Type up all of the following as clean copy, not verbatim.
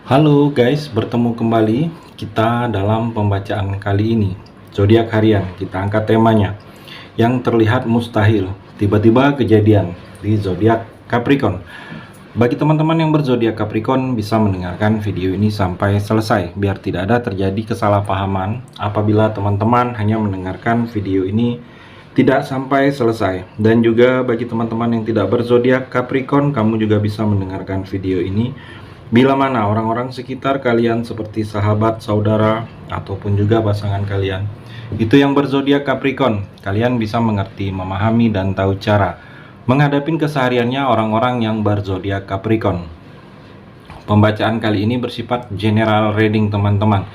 Halo guys, bertemu kembali kita dalam pembacaan kali ini. Zodiak harian, kita angkat temanya yang terlihat mustahil, tiba-tiba kejadian di zodiak Capricorn. Bagi teman-teman yang berzodiak Capricorn bisa mendengarkan video ini sampai selesai biar tidak ada terjadi kesalahpahaman apabila teman-teman hanya mendengarkan video ini tidak sampai selesai. Dan juga bagi teman-teman yang tidak berzodiak Capricorn, kamu juga bisa mendengarkan video ini bila mana orang-orang sekitar kalian seperti sahabat, saudara, ataupun juga pasangan kalian itu yang berzodiak Capricorn, kalian bisa mengerti, memahami, dan tahu cara menghadapi kesehariannya orang-orang yang berzodiak Capricorn. Pembacaan kali ini bersifat general reading teman-teman.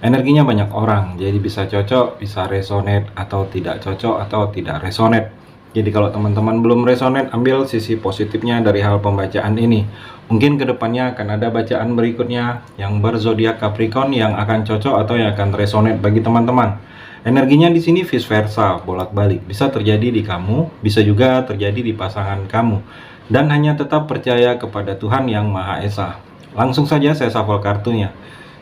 Energinya banyak orang, jadi bisa cocok, bisa resonate, atau tidak cocok, atau tidak resonate. Jadi kalau teman-teman belum resonate, ambil sisi positifnya dari hal pembacaan ini. Mungkin kedepannya akan ada bacaan berikutnya yang berzodiak Capricorn yang akan cocok atau yang akan resonate bagi teman-teman. Energinya di sini vice versa, bolak-balik. Bisa terjadi di kamu, bisa juga terjadi di pasangan kamu. Dan hanya tetap percaya kepada Tuhan Yang Maha Esa. Langsung saja saya shuffle kartunya.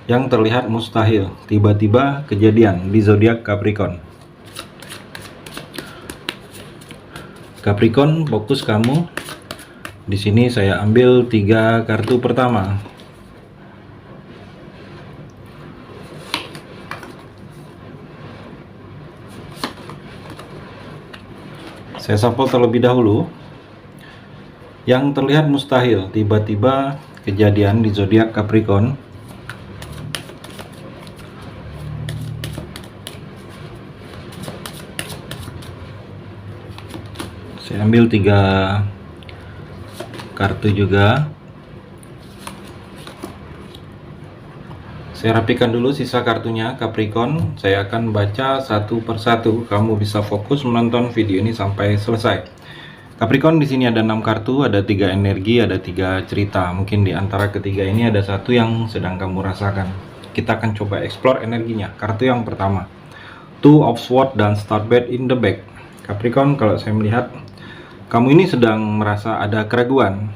Yang terlihat mustahil, tiba-tiba kejadian di zodiak Capricorn. Capricorn, fokus kamu. Di sini saya ambil 3 kartu pertama. Saya shuffle terlebih dahulu. Yang terlihat mustahil, tiba-tiba kejadian di zodiak Capricorn. Saya ambil 3 kartu juga. Saya rapikan dulu sisa kartunya Capricorn. Saya akan baca satu persatu. Kamu bisa fokus menonton video ini sampai selesai. Capricorn, di sini ada 6 kartu, ada 3 energi, ada 3 cerita. Mungkin di antara ketiga ini ada satu yang sedang kamu rasakan. Kita akan coba explore energinya. Kartu yang pertama, Two of Swords dan Starbird in the back. Capricorn, kalau saya melihat kamu ini sedang merasa ada keraguan.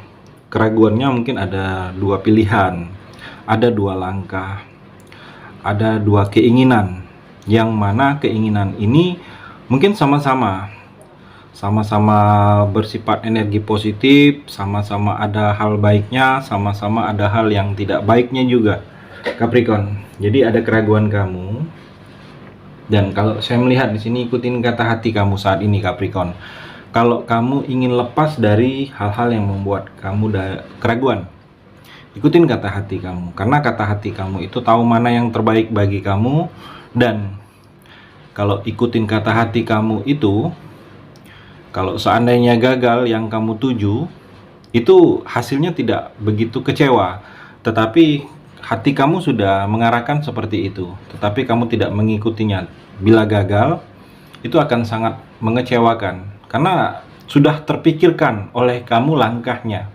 Keraguannya mungkin ada 2 pilihan, ada 2 langkah, ada 2 keinginan. Yang mana keinginan ini mungkin sama-sama bersifat energi positif, sama-sama ada hal baiknya, sama-sama ada hal yang tidak baiknya juga, Capricorn. Jadi ada keraguan kamu. Dan kalau saya melihat di sini, ikutin kata hati kamu saat ini, Capricorn. Kalau kamu ingin lepas dari hal-hal yang membuat kamu keraguan, ikutin kata hati kamu. Karena kata hati kamu itu tahu mana yang terbaik bagi kamu. Dan kalau ikutin kata hati kamu itu, kalau seandainya gagal yang kamu tuju, itu hasilnya tidak begitu kecewa. Tetapi hati kamu sudah mengarahkan seperti itu, tetapi kamu tidak mengikutinya. Bila gagal, itu akan sangat mengecewakan. Karena sudah terpikirkan oleh kamu langkahnya,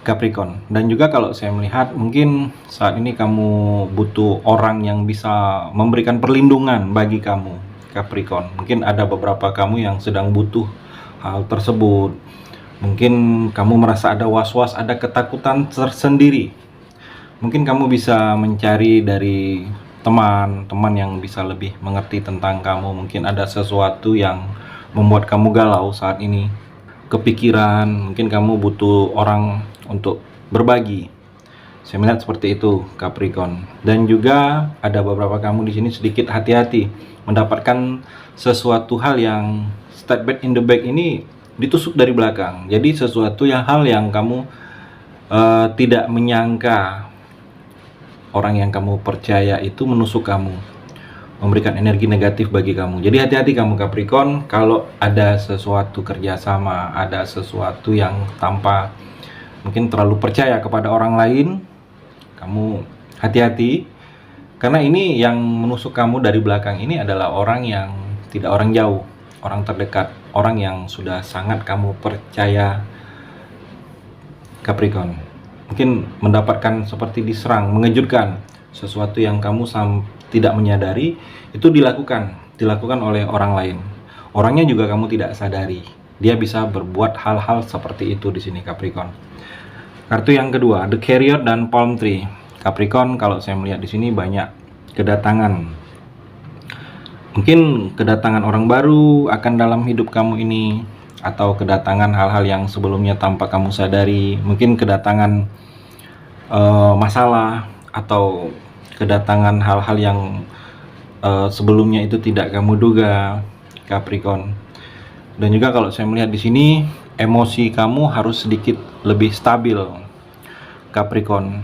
Capricorn. Dan juga kalau saya melihat mungkin saat ini kamu butuh orang yang bisa memberikan perlindungan bagi kamu, Capricorn. Mungkin ada beberapa kamu yang sedang butuh hal tersebut. Mungkin kamu merasa ada was-was, ada ketakutan tersendiri. Mungkin kamu bisa mencari dari teman-teman yang bisa lebih mengerti tentang kamu. Mungkin ada sesuatu yang membuat kamu galau saat ini, kepikiran, mungkin kamu butuh orang untuk berbagi. Saya melihat seperti itu, Capricorn. Dan juga ada beberapa kamu di sini sedikit hati-hati mendapatkan sesuatu hal yang Starbird in the back ini ditusuk dari belakang. Jadi sesuatu hal yang kamu tidak menyangka, orang yang kamu percaya itu menusuk kamu, memberikan energi negatif bagi kamu. Jadi hati-hati kamu, Capricorn. Kalau ada sesuatu kerjasama, ada sesuatu yang tanpa mungkin terlalu percaya kepada orang lain, kamu hati-hati. Karena ini yang menusuk kamu dari belakang ini adalah orang yang tidak orang jauh, orang terdekat, orang yang sudah sangat kamu percaya, Capricorn. Mungkin mendapatkan seperti diserang, mengejutkan, sesuatu yang kamu tidak menyadari itu dilakukan oleh orang lain. Orangnya juga kamu tidak sadari. Dia bisa berbuat hal-hal seperti itu di sini, Capricorn. Kartu yang kedua, The Carrier dan Palm Tree. Capricorn, kalau saya melihat di sini banyak kedatangan. Mungkin kedatangan orang baru akan dalam hidup kamu ini, atau kedatangan hal-hal yang sebelumnya tanpa kamu sadari. Mungkin kedatangan masalah, atau kedatangan hal-hal yang sebelumnya itu tidak kamu duga, Capricorn. Dan juga kalau saya melihat di sini, emosi kamu harus sedikit lebih stabil, Capricorn.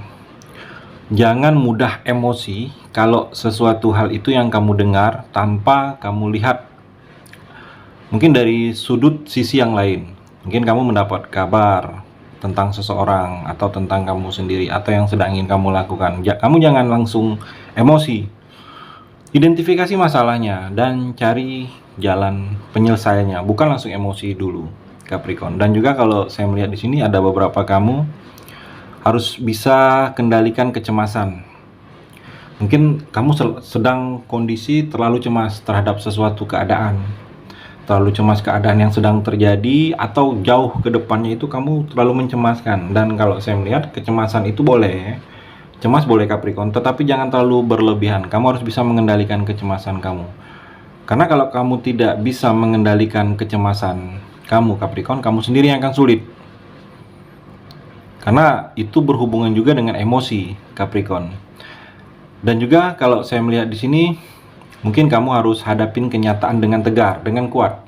Jangan mudah emosi kalau sesuatu hal itu yang kamu dengar tanpa kamu lihat mungkin dari sudut sisi yang lain. Mungkin kamu mendapat kabar tentang seseorang atau tentang kamu sendiri atau yang sedang ingin kamu lakukan. Kamu jangan langsung emosi. Identifikasi masalahnya dan cari jalan penyelesaiannya, bukan langsung emosi dulu, Capricorn. Dan juga kalau saya melihat di sini ada beberapa kamu harus bisa kendalikan kecemasan. Mungkin kamu sedang kondisi terlalu cemas terhadap sesuatu keadaan, terlalu cemas keadaan yang sedang terjadi, atau jauh ke depannya itu kamu terlalu mencemaskan. Dan kalau saya melihat kecemasan itu boleh, cemas boleh Capricorn, tetapi jangan terlalu berlebihan. Kamu harus bisa mengendalikan kecemasan kamu. Karena kalau kamu tidak bisa mengendalikan kecemasan kamu, Capricorn, kamu sendiri yang akan sulit. Karena itu berhubungan juga dengan emosi, Capricorn. Dan juga kalau saya melihat di sini, mungkin kamu harus hadapin kenyataan dengan tegar, dengan kuat.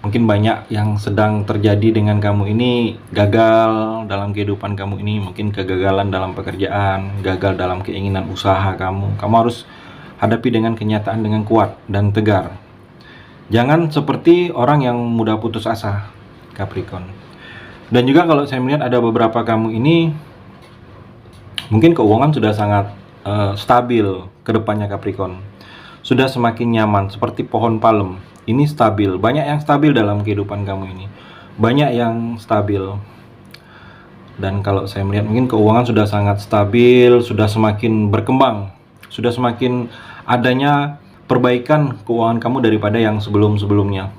Mungkin banyak yang sedang terjadi dengan kamu ini, gagal dalam kehidupan kamu ini, mungkin kegagalan dalam pekerjaan, gagal dalam keinginan usaha kamu. Kamu harus hadapi dengan kenyataan dengan kuat dan tegar. Jangan seperti orang yang mudah putus asa, Capricorn. Dan juga kalau saya melihat ada beberapa kamu ini, mungkin keuangan sudah sangat stabil ke depannya, Capricorn. Sudah semakin nyaman, seperti pohon palem. Ini stabil, banyak yang stabil dalam kehidupan kamu ini. Banyak yang stabil. Dan kalau saya melihat mungkin keuangan sudah sangat stabil, sudah semakin berkembang. Sudah semakin adanya perbaikan keuangan kamu daripada yang sebelum-sebelumnya.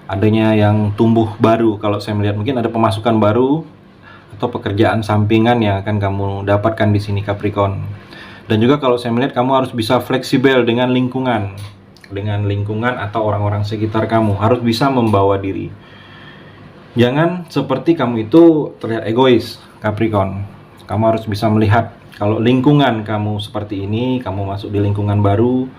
Adanya yang tumbuh baru, kalau saya melihat mungkin ada pemasukan baru atau pekerjaan sampingan yang akan kamu dapatkan di sini, Capricorn. Dan juga kalau saya melihat kamu harus bisa fleksibel dengan lingkungan atau orang-orang sekitar kamu, harus bisa membawa diri. Jangan seperti kamu itu terlihat egois, Capricorn. Kamu harus bisa melihat kalau lingkungan kamu seperti ini, kamu masuk di lingkungan baru.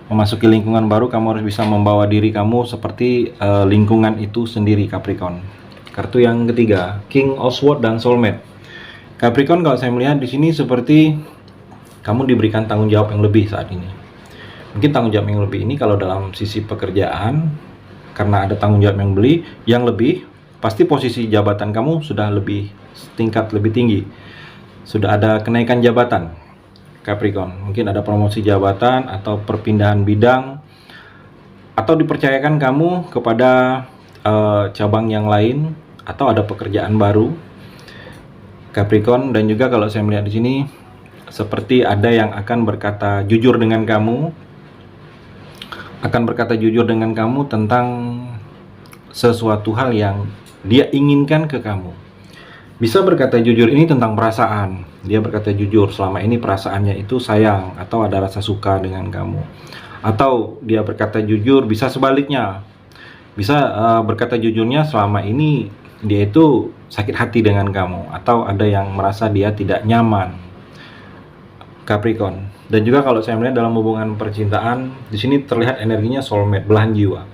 Memasuki lingkungan baru, kamu harus bisa membawa diri kamu seperti lingkungan itu sendiri, Capricorn. Kartu yang ketiga, King of Swords dan Soulmate. Capricorn, kalau saya melihat di sini seperti kamu diberikan tanggung jawab yang lebih saat ini. Mungkin tanggung jawab yang lebih ini kalau dalam sisi pekerjaan, karena ada tanggung jawab yang lebih, pasti posisi jabatan kamu sudah lebih tingkat lebih tinggi. Sudah ada kenaikan jabatan, Capricorn. Mungkin ada promosi jabatan atau perpindahan bidang, atau dipercayakan kamu kepada cabang yang lain, atau ada pekerjaan baru, Capricorn. Dan juga kalau saya melihat di sini seperti ada yang akan berkata jujur dengan kamu, tentang sesuatu hal yang dia inginkan ke kamu. Bisa berkata jujur ini tentang perasaan. Dia berkata jujur selama ini perasaannya itu sayang atau ada rasa suka dengan kamu. Atau dia berkata jujur bisa sebaliknya. Bisa berkata jujurnya selama ini dia itu sakit hati dengan kamu, atau ada yang merasa dia tidak nyaman, Capricorn. Dan juga kalau saya melihat dalam hubungan percintaan, di sini terlihat energinya soulmate, belahan jiwa.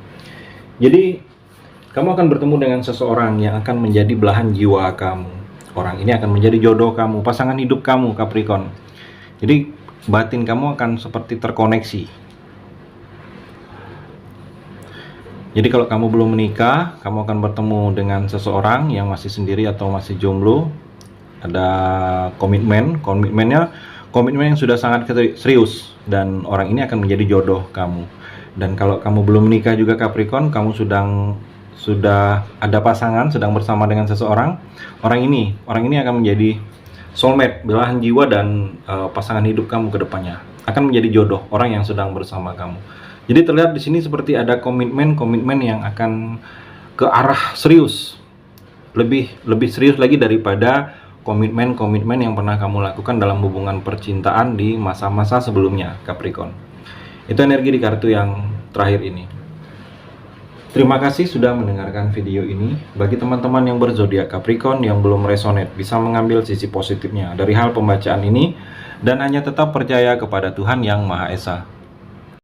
Jadi kamu akan bertemu dengan seseorang yang akan menjadi belahan jiwa kamu. Orang ini akan menjadi jodoh kamu, pasangan hidup kamu, Capricorn. Jadi batin kamu akan seperti terkoneksi. Jadi kalau kamu belum menikah, kamu akan bertemu dengan seseorang yang masih sendiri atau masih jomblo. Ada komitmen yang sudah sangat serius, dan orang ini akan menjadi jodoh kamu. Dan kalau kamu belum menikah juga, Capricorn, kamu sudah ada pasangan, sedang bersama dengan seseorang. Orang ini akan menjadi soulmate, belahan jiwa, dan pasangan hidup kamu ke depannya. Akan menjadi jodoh orang yang sedang bersama kamu. Jadi terlihat di sini seperti ada komitmen yang akan ke arah serius. lebih serius lagi daripada komitmen-komitmen yang pernah kamu lakukan dalam hubungan percintaan di masa-masa sebelumnya, Capricorn. Itu energi di kartu yang terakhir ini. Terima kasih sudah mendengarkan video ini. Bagi teman-teman yang berzodiak Capricorn yang belum resonate, bisa mengambil sisi positifnya dari hal pembacaan ini dan hanya tetap percaya kepada Tuhan Yang Maha Esa.